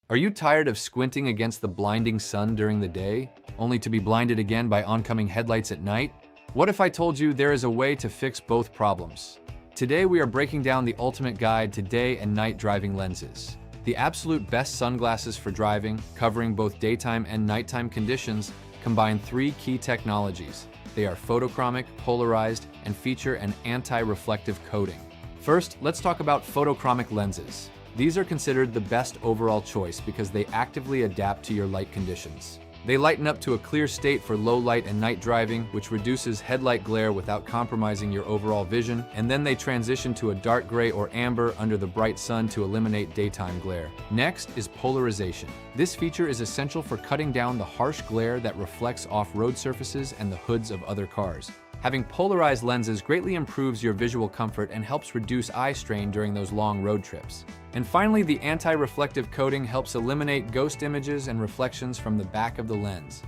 Are you tired of squinting against the blinding sun during the day, only to be blinded again by oncoming headlights at night? What if I told you there is a way to fix both problems? Today we are breaking down the ultimate guide to day and night driving lenses. The absolute best sunglasses for driving, covering both daytime and nighttime conditions, combine three key technologies. They are photochromic, polarized, and feature an anti-reflective coating. First, let's talk about photochromic lenses. These are considered the best overall choice because they actively adapt to your light conditions. They lighten up to a clear state for low light and night driving, which reduces headlight glare without compromising your overall vision, and then they transition to a dark gray or amber under the bright sun to eliminate daytime glare. Next is polarization. This feature is essential for cutting down the harsh glare that reflects off road surfaces and the hoods of other cars. Having polarized lenses greatly improves your visual comfort and helps reduce eye strain during those long road trips. And finally, the anti-reflective coating helps eliminate ghost images and reflections from the back of the lens.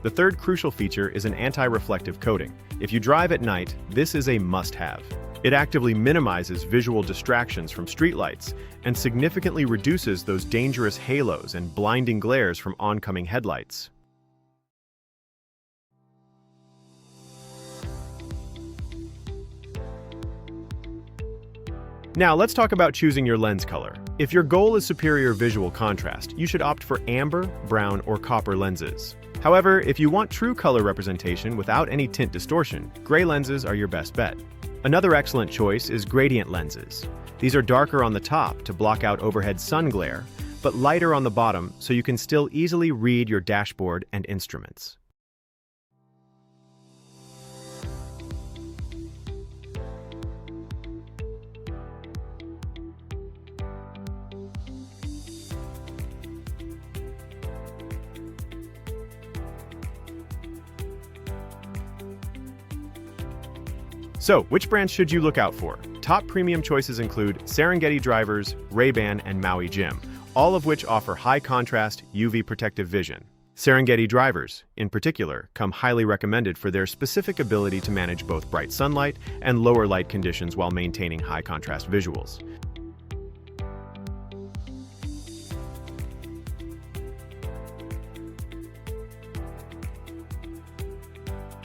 The third crucial feature is an anti-reflective coating. If you drive at night, this is a must-have. It actively minimizes visual distractions from streetlights and significantly reduces those dangerous halos and blinding glares from oncoming headlights. Now, let's talk about choosing your lens color. If your goal is superior visual contrast, you should opt for amber, brown, or copper lenses. However, if you want true color representation without any tint distortion, gray lenses are your best bet. Another excellent choice is gradient lenses. These are darker on the top to block out overhead sun glare, but lighter on the bottom so you can still easily read your dashboard and instruments. So, which brands should you look out for? Top premium choices include Serengeti Drivers, Ray-Ban, and Maui Jim, all of which offer high-contrast, UV protective vision. Serengeti Drivers, in particular, come highly recommended for their specific ability to manage both bright sunlight and lower light conditions while maintaining high-contrast visuals.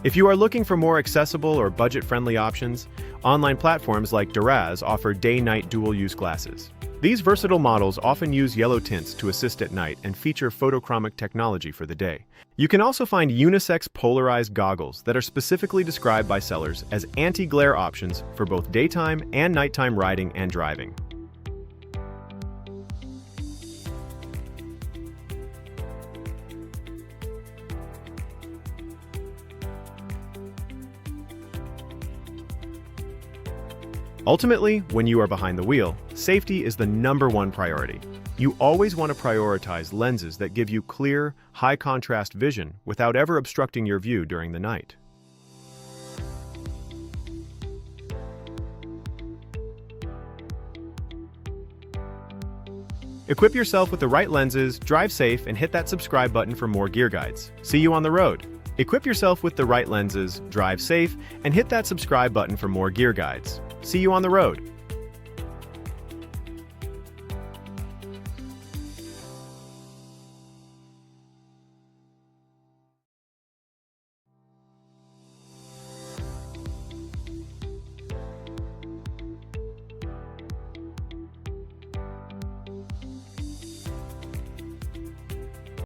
If you are looking for more accessible or budget-friendly options, online platforms like Duraz offer day-night dual-use glasses. These versatile models often use yellow tints to assist at night and feature photochromic technology for the day. You can also find unisex polarized goggles that are specifically described by sellers as anti-glare options for both daytime and nighttime riding and driving. Ultimately, when you are behind the wheel, safety is the #1 priority. You always want to prioritize lenses that give you clear, high-contrast vision without ever obstructing your view during the night. Equip yourself with the right lenses, drive safe, and hit that subscribe button for more gear guides. See you on the road. Equip yourself with the right lenses, drive safe, and hit that subscribe button for more gear guides. See you on the road.